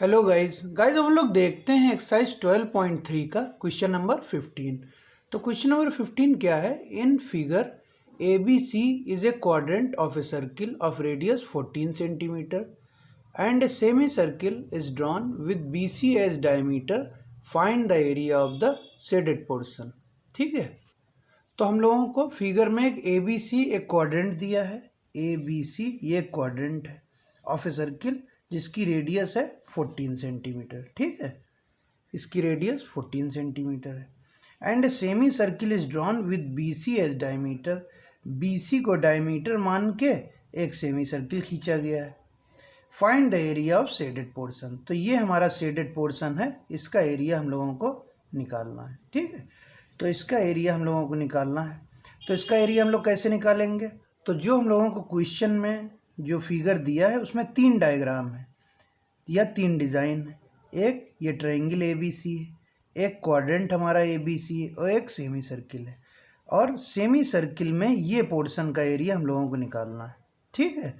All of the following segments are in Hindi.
हेलो गाइस अब हम लोग देखते हैं एक्सरसाइज 12.3 का क्वेश्चन नंबर 15। तो क्वेश्चन नंबर 15 क्या है? In figure A B C is a quadrant of a circle of radius 14 centimetre and a semi circle is drawn with B C as diameter. Find the area of the shaded portion. ठीक है, तो हम लोगों को फिगर में एक ए बी सी एक क्वाड्रेंट दिया है। ए बी सी ये क्वाड्रेंट है ऑफ ए सर्किल जिसकी रेडियस है 14 सेंटीमीटर। ठीक है, इसकी रेडियस 14 सेंटीमीटर है and semi circle is drawn with B C as diameter. B C को डायमीटर मान के एक सेमी सर्किल खींचा गया है। Find the area of shaded portion. तो ये हमारा शेडेड पोर्शन है, इसका एरिया हम लोगों को निकालना है। ठीक है, तो इसका एरिया हम लोगों को निकालना है। तो इसका एरिया हम लोग कैसे निकालेंगे? तो जो हम लोगों को क्वेश्चन में जो फिगर दिया है उसमें 3 डायग्राम है या 3 डिज़ाइन है। एक ये ट्रायंगल ए बी सी है, एक क्वाड्रेंट हमारा ए बी सी है और एक सेमी सर्किल है। और सेमी सर्किल में ये पोर्शन का एरिया हम लोगों को निकालना है। ठीक है,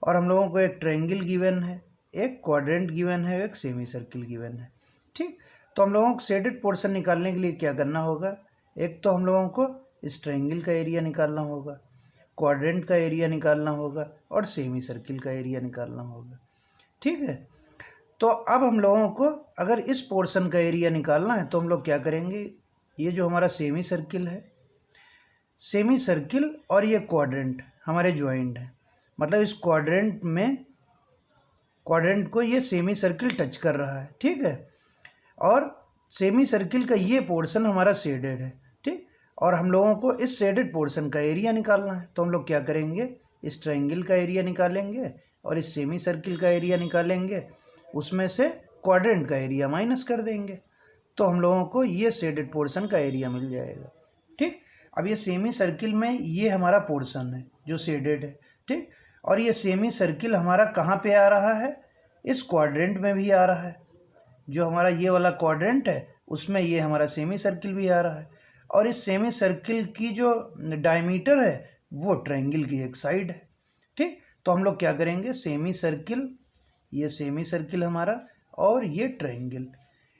और हम लोगों को एक ट्रायंगल गिवन है, एक क्वाड्रेंट गिवन है, एक सेमी सर्किल गिवन है। ठीक, तो हम लोगों को शेडेड पोर्शन निकालने के लिए क्या करना होगा? एक तो हम लोगों को इस ट्रायंगल का एरिया निकालना होगा, क्वाड्रेंट का एरिया निकालना होगा और सेमी सर्किल का एरिया निकालना होगा। ठीक है, तो अब हम लोगों को अगर इस पोर्शन का एरिया निकालना है तो हम लोग क्या करेंगे? ये जो हमारा सेमी सर्किल है, सेमी सर्किल और ये क्वाड्रेंट हमारे ज्वाइंट है, मतलब इस क्वाड्रेंट में क्वाड्रेंट को ये सेमी सर्किल टच कर रहा है। ठीक है, और सेमी सर्किल का ये पोर्शन हमारा शेडेड है। ठीक, और हम लोगों को इस शेडेड पोर्शन का एरिया निकालना है। तो हम लोग क्या करेंगे? इस ट्रायंगल का एरिया निकालेंगे और इस सेमी सर्किल का एरिया निकालेंगे, उसमें से क्वाड्रेंट का एरिया माइनस कर देंगे तो हम लोगों को ये शेडेड पोर्शन का एरिया मिल जाएगा। ठीक, अब ये सेमी सर्किल में ये हमारा पोर्शन है जो शेडेड है। ठीक, और ये सेमी सर्किल हमारा कहाँ पे आ रहा है? इस क्वाड्रेंट में भी आ रहा है। जो हमारा ये वाला क्वाड्रेंट है उसमें ये हमारा सेमी सर्किल भी आ रहा है। और इस सेमी सर्किल की जो डायमीटर है वो ट्रायंगल की एक साइड है। ठीक, तो हम लोग क्या करेंगे? सेमी सर्किल, ये सेमी सर्किल हमारा और ये ट्रायंगल,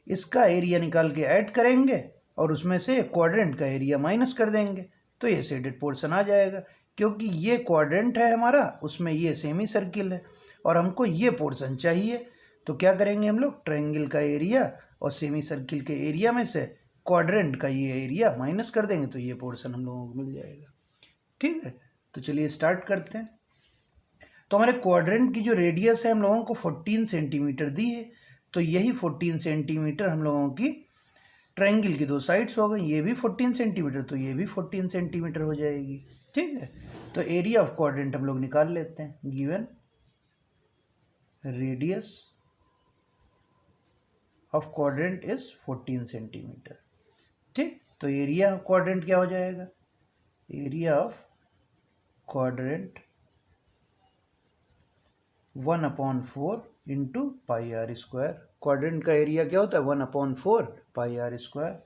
इसका एरिया निकाल के ऐड करेंगे और उसमें से क्वाड्रेंट का एरिया माइनस कर देंगे तो ये शेडेड पोर्शन आ जाएगा। क्योंकि ये क्वाड्रेंट है हमारा, उसमें ये सेमी सर्किल है और हमको ये पोर्शन चाहिए। तो क्या करेंगे हम लोग? ट्रायंगल का एरिया और सेमी सर्किल के एरिया में से क्वाड्रेंट का ये एरिया माइनस कर देंगे तो ये पोर्शन हम लोगों को मिल जाएगा। ठीक है, तो चलिए स्टार्ट करते हैं। तो हमारे क्वाड्रेंट की जो रेडियस है हम लोगों को 14 सेंटीमीटर दी है, तो यही 14 सेंटीमीटर हम लोगों की ट्रायंगल की 2 साइड्स हो गई। ये भी 14 सेंटीमीटर तो ये भी 14 सेंटीमीटर हो जाएगी। ठीक है, तो एरिया ऑफ क्वाड्रेंट हम लोग निकाल लेते हैं। Given radius of quadrant is 14 centimetre. ठीक, तो एरिया ऑफ क्वाड्रेंट क्या हो जाएगा? Area of quadrant 1/4 into pi r square. Quadrant का एरिया क्या होता है? 1/4 पाई आर स्क्वायर।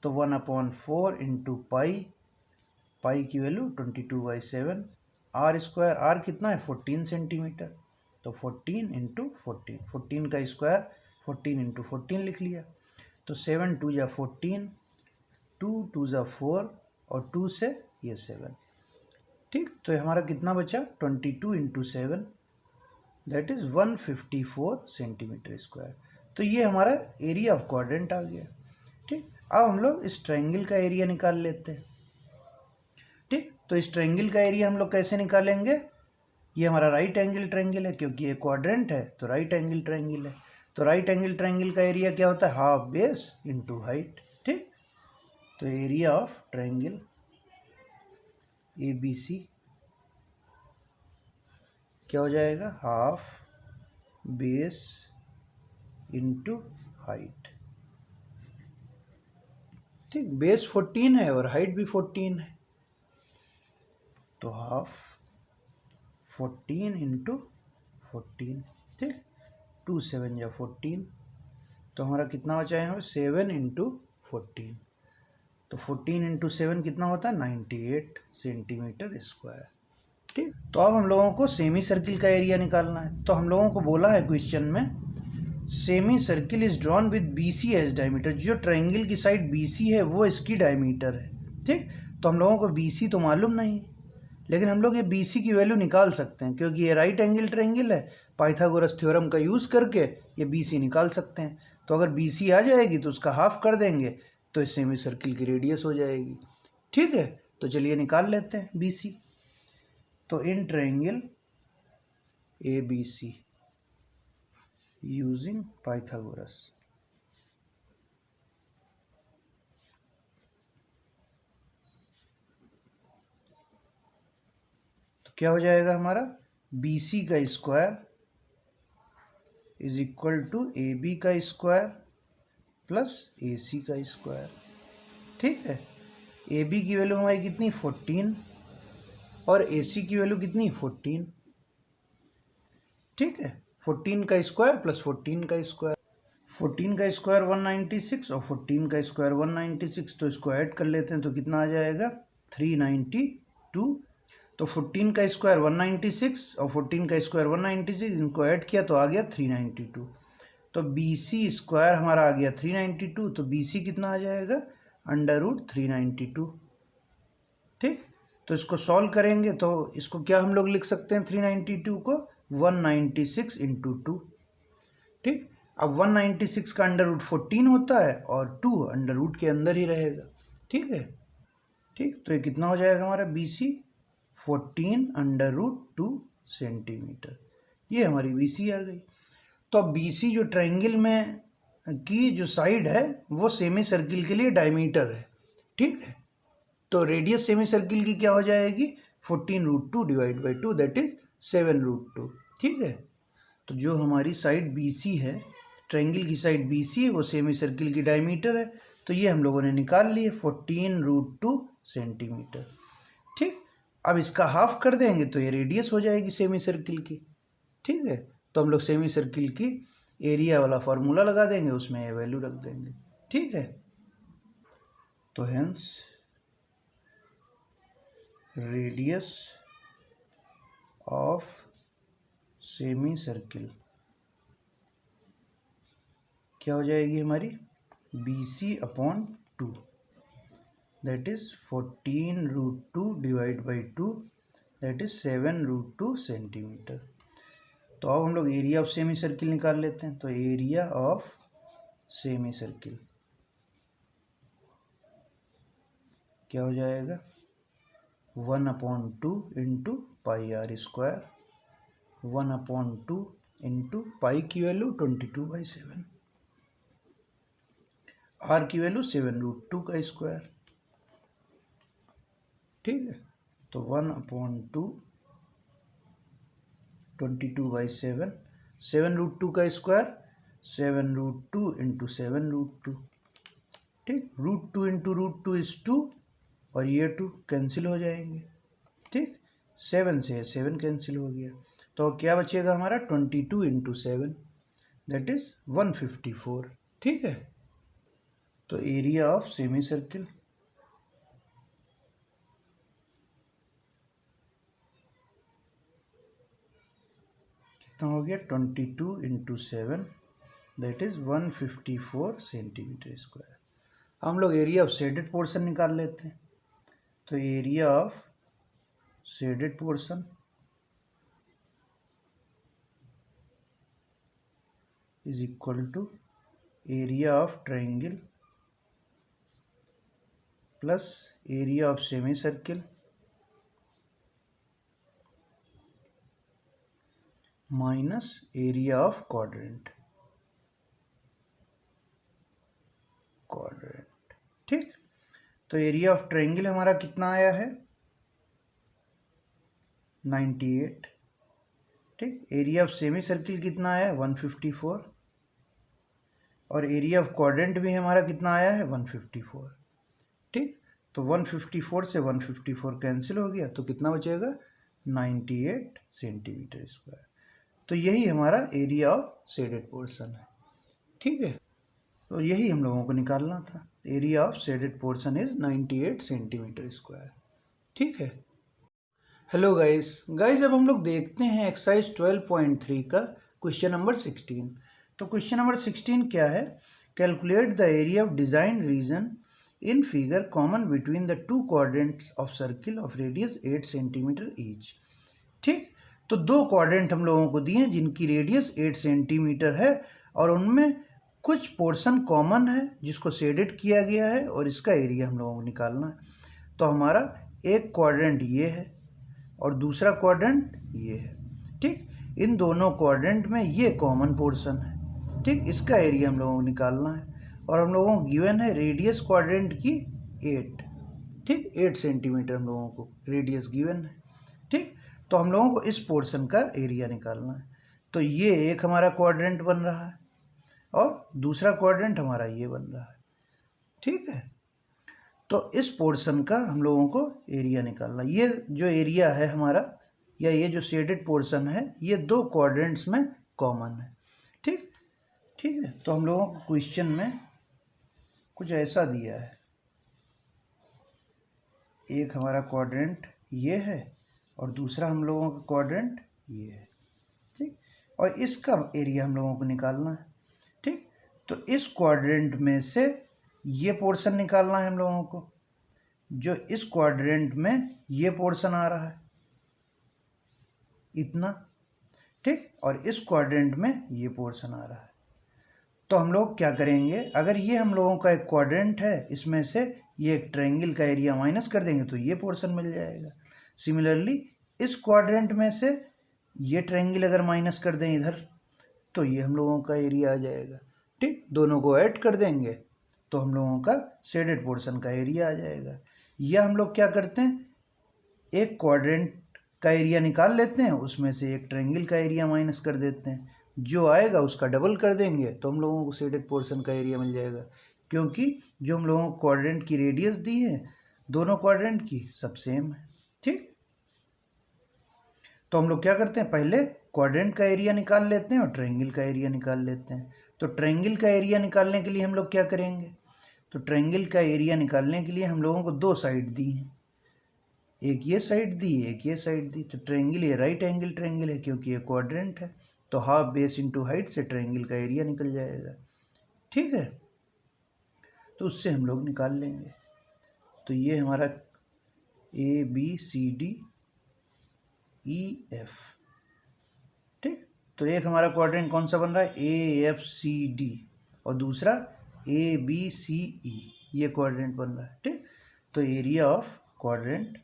तो 1/4 इंटू पाई, पाई की वैल्यू 22/7, आर स्क्वायर, आर कितना है? 14 सेंटीमीटर। तो 14 इंटू 14, 14 का स्क्वायर 14 इंटू 14 लिख लिया। तो 7 2 जा 14, 2 2 जा 4 और 2 से ये 7। ठीक, तो हमारा कितना बचा? 22 into 7 that is 154 centimetre square. तो ये हमारा एरिया ऑफ क्वाड्रेंट आ गया। ठीक, अब हम लोग इस ट्रायंगल का एरिया निकाल लेते हैं। ठीक, तो इस ट्रायंगल का एरिया हम लोग कैसे निकालेंगे? ये हमारा राइट एंगल ट्रायंगल है, क्योंकि ये क्वाड्रेंट है तो राइट एंगल ट्रायंगल है। तो राइट एंगल ट्रायंगल का एरिया क्या होता है? Half base into height. ठीक, तो area of triangle A B C क्या हो जाएगा? Half base into height. ठीक, बेस 14 है और हाइट भी 14 है, तो हाफ 14 इंटू 14। ठीक, 2 7 या 14, तो हमारा कितना बचा है यहाँ पे? 7 इंटू 14। तो 14 इंटू 7 कितना होता है? 98 सेंटीमीटर स्क्वायर। ठीक, तो अब हम लोगों को सेमी सर्किल का एरिया निकालना है। तो हम लोगों को बोला है क्वेश्चन में semi circle is drawn with BC as diameter, जो ट्रायंगल की साइड BC है वो इसकी डायमीटर है। ठीक, तो हम लोगों को BC तो मालूम नहीं, लेकिन हम लोग ये BC की वैल्यू निकाल सकते हैं क्योंकि ये राइट एंगल ट्रायंगल है। पाइथागोरस थ्योरम का यूज़ करके ये BC निकाल सकते हैं। तो अगर BC आ जाएगी तो उसका हाफ कर देंगे तो इस सेमी सर्किल की रेडियस हो जाएगी। ठीक है, तो चलिए निकाल लेते हैं BC। तो in triangle ABC using Pythagoras, तो क्या हो जाएगा हमारा, BC का square is equal to AB का स्क्वायर प्लस AC का स्क्वायर। ठीक है, AB की वैल्यू हमारी कितनी 14 और AC की वैल्यू कितनी 14। ठीक है, 14 का स्क्वायर प्लस 14 का स्क्वायर, 14 का स्क्वायर 196 और 14 का स्क्वायर 196, तो इसको ऐड कर लेते हैं तो कितना आ जाएगा 392। तो 14 का स्क्वायर 196 और 14 का स्क्वायर 196, इनको ऐड किया तो आ गया 392। तो BC स्क्वायर हमारा आ गया 392, तो BC कितना आ जाएगा √392। ठीक, तो इसको सॉल्व करेंगे तो इसको क्या हम लोग लिख सकते हैं 392 को 196 इंटू 2। ठीक, अब 196 का √14 होता है और 2 अंडर रूट के अंदर ही रहेगा। ठीक है, ठीक, तो ये कितना हो जाएगा हमारा BC 14√2 सेंटीमीटर। ये हमारी BC आ गई। तो अब BC जो ट्रायंगल में की जो साइड है वो सेमी सर्किल के लिए डायमीटर है। ठीक है, तो रेडियस सेमी सर्किल की क्या हो जाएगी 14√2 डिवाइड बाई 2, दैट इज 7√2। ठीक है, तो जो हमारी साइड BC है, ट्रायंगल की साइड BC है, वो सेमी सर्किल की डायमीटर है। तो ये हम लोगों ने निकाल लिए 14√2 सेंटीमीटर। ठीक, अब इसका हाफ कर देंगे तो ये रेडियस हो जाएगी सेमी सर्किल की। ठीक है, तो हम लोग सेमी सर्किल की एरिया वाला फार्मूला लगा देंगे, उसमें ये वैल्यू रख देंगे। ठीक है, तो hence radius of semi circle क्या हो जाएगी हमारी BC/2, that is 14√2 divide by 2, that is 7√2 centimetre. तो अब हम लोग एरिया ऑफ सेमी सर्किल निकाल लेते हैं। तो एरिया ऑफ सेमी सर्किल क्या हो जाएगा 1/2 into πr square, 1/2 into pi की वैल्यू 22/7, r की वैल्यू 7√2 का स्क्वायर। ठीक है, तो 1/2 22/7, 7√2 का स्क्वायर 7√2 इंटू 7√2। ठीक, √2 इंटू √2 इज 2 और ये 2 कैंसिल हो जाएंगे। ठीक, 7 से 7 कैंसिल हो गया, तो क्या बचेगा हमारा 22 इंटू 7, दैट इज 154। ठीक है, तो एरिया ऑफ सेमी सर्किल कितना हो गया 22 into 7, that is 154 centimetre square. हम लोग एरिया ऑफ शेडेड पोर्शन निकाल लेते हैं। तो area of shaded portion is equal to area of triangle plus area of semi circle minus area of quadrant. ठीक, तो एरिया ऑफ ट्रायंगल हमारा कितना आया है 98। ठीक, एरिया ऑफ सेमी सर्किल कितना आया है 154 और एरिया ऑफ क्वाड्रेंट भी हमारा कितना आया है 154। ठीक, तो 154 से 154 कैंसिल हो गया तो कितना बचेगा 98 सेंटीमीटर स्क्वायर। तो यही हमारा एरिया ऑफ शेडेड पोर्शन है। ठीक है, तो यही हम लोगों को निकालना था। Area of shaded portion is 98 centimetre square. ठीक है, हेलो गाइस अब हम लोग देखते हैं एक्सरसाइज 12.3 का क्वेश्चन नंबर 16। तो क्वेश्चन नंबर 16 क्या है, calculate the area of design region in figure common between the two quadrants of circle of radius 8 centimetre each. ठीक, तो दो क्वाड्रेंट हम लोगों को दिए जिनकी रेडियस 8 सेंटीमीटर है और उनमें कुछ पोर्शन कॉमन है जिसको शेडेड किया गया है और इसका एरिया हम लोगों को निकालना है। तो हमारा एक क्वाड्रेंट ये है और दूसरा क्वाड्रेंट ये है। ठीक, इन दोनों क्वाड्रेंट में ये कॉमन पोर्शन है। ठीक, इसका एरिया हम लोगों को निकालना है और हम लोगों को गिवन है रेडियस क्वाड्रेंट की 8। ठीक, 8 सेंटीमीटर हम लोगों को रेडियस गिवन है। ठीक, तो हम लोगों को इस पोर्शन का एरिया निकालना है। तो ये एक हमारा क्वाड्रेंट बन रहा है और दूसरा क्वाड्रेंट हमारा ये बन रहा है। ठीक है, तो इस पोर्शन का हम लोगों को एरिया निकालना। ये जो एरिया है हमारा या ये जो शेडेड पोर्शन है ये दो क्वाड्रेंट्स में कॉमन है। ठीक, ठीक है, तो हम लोगों को क्वेश्चन में कुछ ऐसा दिया है, एक हमारा क्वाड्रेंट ये है और दूसरा हम लोगों का क्वाड्रेंट ये है। ठीक, और इसका एरिया हम लोगों को निकालना है। ठीक, तो इस क्वाड्रेंट में से ये पोर्शन निकालना है हम लोगों को जो इस क्वाड्रेंट में ये पोर्शन आ रहा है इतना। ठीक, और इस क्वाड्रेंट में ये पोर्शन आ रहा है। तो हम लोग क्या करेंगे, अगर ये हम लोगों का एक क्वाड्रेंट है इसमें से ये एक ट्रायंगल का एरिया माइनस कर देंगे तो ये पोर्शन मिल जाएगा। सिमिलरली इस क्वाड्रेंट में से ये ट्रायंगल अगर माइनस कर दें इधर तो ये हम लोगों का एरिया आ जाएगा। ठीक, दोनों को ऐड कर देंगे तो हम लोगों का शेडेड पोर्शन का एरिया आ जाएगा। या हम लोग क्या करते हैं, एक क्वाड्रेंट का एरिया निकाल लेते हैं, उसमें से एक ट्रायंगल का एरिया माइनस कर देते हैं, जो आएगा उसका डबल कर देंगे तो हम लोगों को शेडेड पोर्शन का एरिया मिल जाएगा। क्योंकि जो हम लोगों को क्वाड्रेंट की रेडियस दी है दोनों क्वाड्रेंट की सब सेम है। ठीक, तो हम लोग क्या करते हैं, पहले क्वाड्रेंट का एरिया निकाल लेते हैं और ट्रायंगल का एरिया निकाल लेते हैं। तो ट्रायंगल का एरिया निकालने के लिए हम लोग क्या करेंगे, तो ट्रायंगल का एरिया निकालने के लिए हम लोगों को दो साइड दी हैं, एक ये साइड दी एक ये साइड दी। तो ट्रायंगल ये राइट एंगल ट्रायंगल है क्योंकि ये क्वाड्रेंट है, तो हाफ बेस इंटू हाइट से ट्रायंगल का एरिया निकल जाएगा। ठीक है, तो उससे हम लोग निकाल लेंगे। तो ये हमारा A B C D E F. ठीक, तो एक हमारा क्वाड्रेंट कौन सा बन रहा है, ए एफ सी डी, और दूसरा ए बी सी ई, ये क्वाड्रेंट बन रहा है। ठीक, तो area of quadrant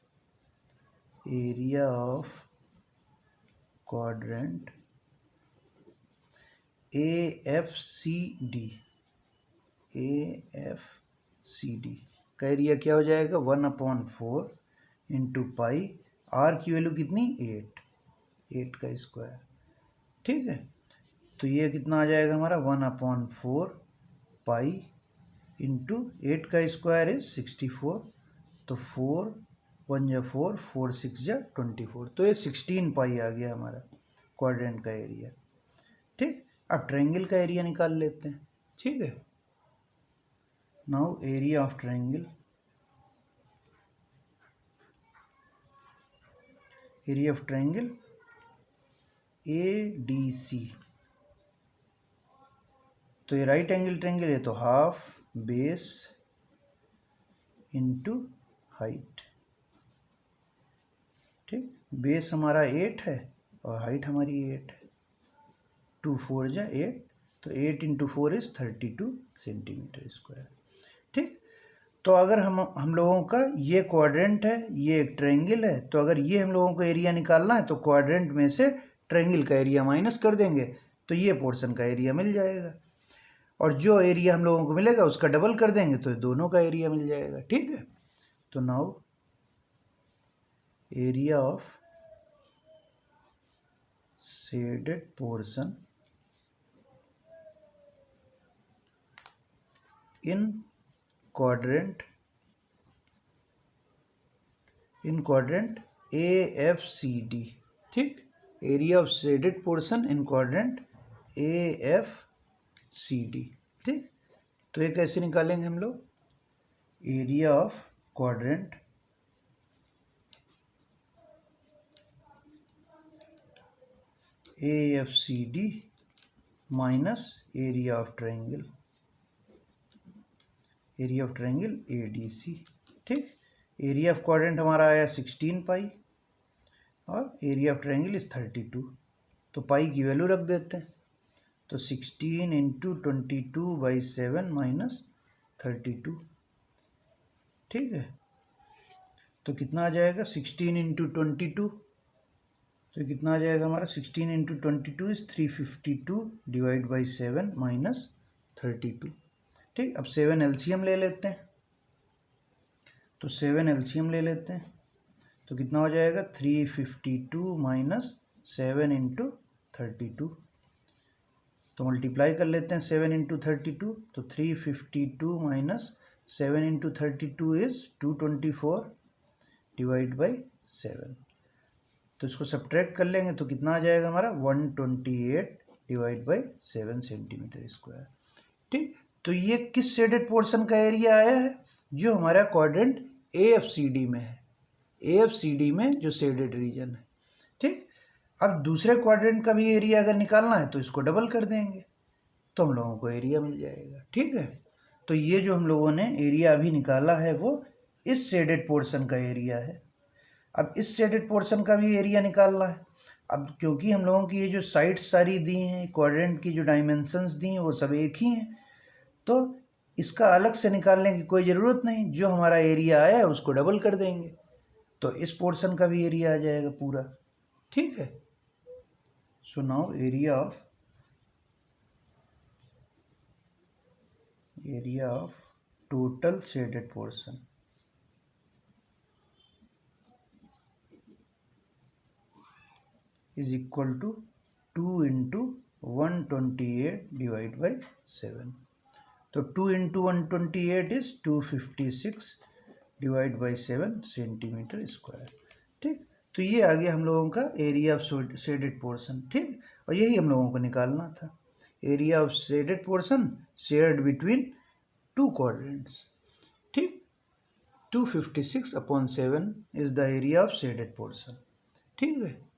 A F C D का एरिया क्या हो जाएगा, 1/4 इंटू पाई, आर की वैल्यू कितनी 8 का स्क्वायर। ठीक है, तो ये कितना आ जाएगा हमारा 1/4 पाई इंटू 8 का स्क्वायर इज 64। तो 4 1 जा 4 4 6 जा 24, तो ये 16 पाई आ गया हमारा क्वाड्रेंट का एरिया। ठीक, अब ट्रायंगल का एरिया निकाल लेते हैं। ठीक है, now area of triangle, ADC। तो ये राइट एंगल ट्रायंगल है तो हाफ बेस इंटू हाइट। ठीक, बेस हमारा 8 है और हाइट हमारी 8 है, 2 4 जा 8, तो 8 इंटू 4 इज 32 सेंटीमीटर स्क्वायर। ठीक, तो अगर हम लोगों का ये क्वाड्रेंट है ये एक ट्रायंगल है, तो अगर ये हम लोगों को एरिया निकालना है तो क्वाड्रेंट में से ट्रायंगल का एरिया माइनस कर देंगे तो ये पोर्शन का एरिया मिल जाएगा, और जो एरिया हम लोगों को मिलेगा उसका डबल कर देंगे तो दोनों का एरिया मिल जाएगा। ठीक है, तो now area of shaded portion in quadrant AFCD। ठीक, area of shaded portion in quadrant AFCD। ठीक, तो ये कैसे निकालेंगे हम लोग, area of quadrant AFCD minus area of triangle ADC। ठीक, एरिया ऑफ क्वाड्रेंट हमारा आया 16 पाई और एरिया ऑफ ट्रायंगल इज 32। तो पाई की वैल्यू रख देते हैं, तो 16 इंटू 22/7 माइनस 32। ठीक है, तो कितना आ जाएगा 16 इंटू 22, तो कितना आ जाएगा हमारा 16 into 22 is 352 divide by 7 minus 32। ठीक, अब 7 एलसीएम ले लेते हैं, तो 7 एलसीएम ले लेते हैं, तो कितना हो जाएगा 352 माइनस 7 इंटू 32। तो मल्टीप्लाई कर लेते हैं 7 इंटू 32, तो 352 minus 7 into 32 is 224 divide by 7। तो इसको सब्ट्रैक्ट कर लेंगे तो कितना आ जाएगा हमारा 128 डिवाइड बाई 7 सेंटीमीटर स्क्वायर। ठीक, तो ये किस शेडेड पोर्शन का एरिया आया है, जो हमारा क्वाड्रेंट AFCD में है, AFCD में जो शेडेड रीजन है। ठीक, अब दूसरे क्वाड्रेंट का भी एरिया अगर निकालना है तो इसको डबल कर देंगे तो हम लोगों को एरिया मिल जाएगा। ठीक है, तो ये जो हम लोगों ने एरिया अभी निकाला है वो इस शेडेड पोर्शन का एरिया है। अब इस शेडेड पोर्शन का भी एरिया निकालना है। अब क्योंकि हम लोगों की ये जो साइड्स सारी दी हैं, क्वाड्रेंट की जो डायमेंशंस दी हैं वो सब एक ही हैं, तो इसका अलग से निकालने की कोई ज़रूरत नहीं, जो हमारा एरिया आया है उसको डबल कर देंगे तो इस पोर्शन का भी एरिया आ जाएगा पूरा। ठीक है, so now area of total shaded portion is equal to 2 into 128 divided by 7। तो 2 into 128 is 256 divide by 7 centimetre square. ठीक, तो ये आ गया हम लोगों का एरिया ऑफ शेडेड पोर्शन। ठीक, और यही हम लोगों को निकालना था, area of shaded portion shared between two quadrants. ठीक, 256/7 is the area of shaded portion. ठीक है।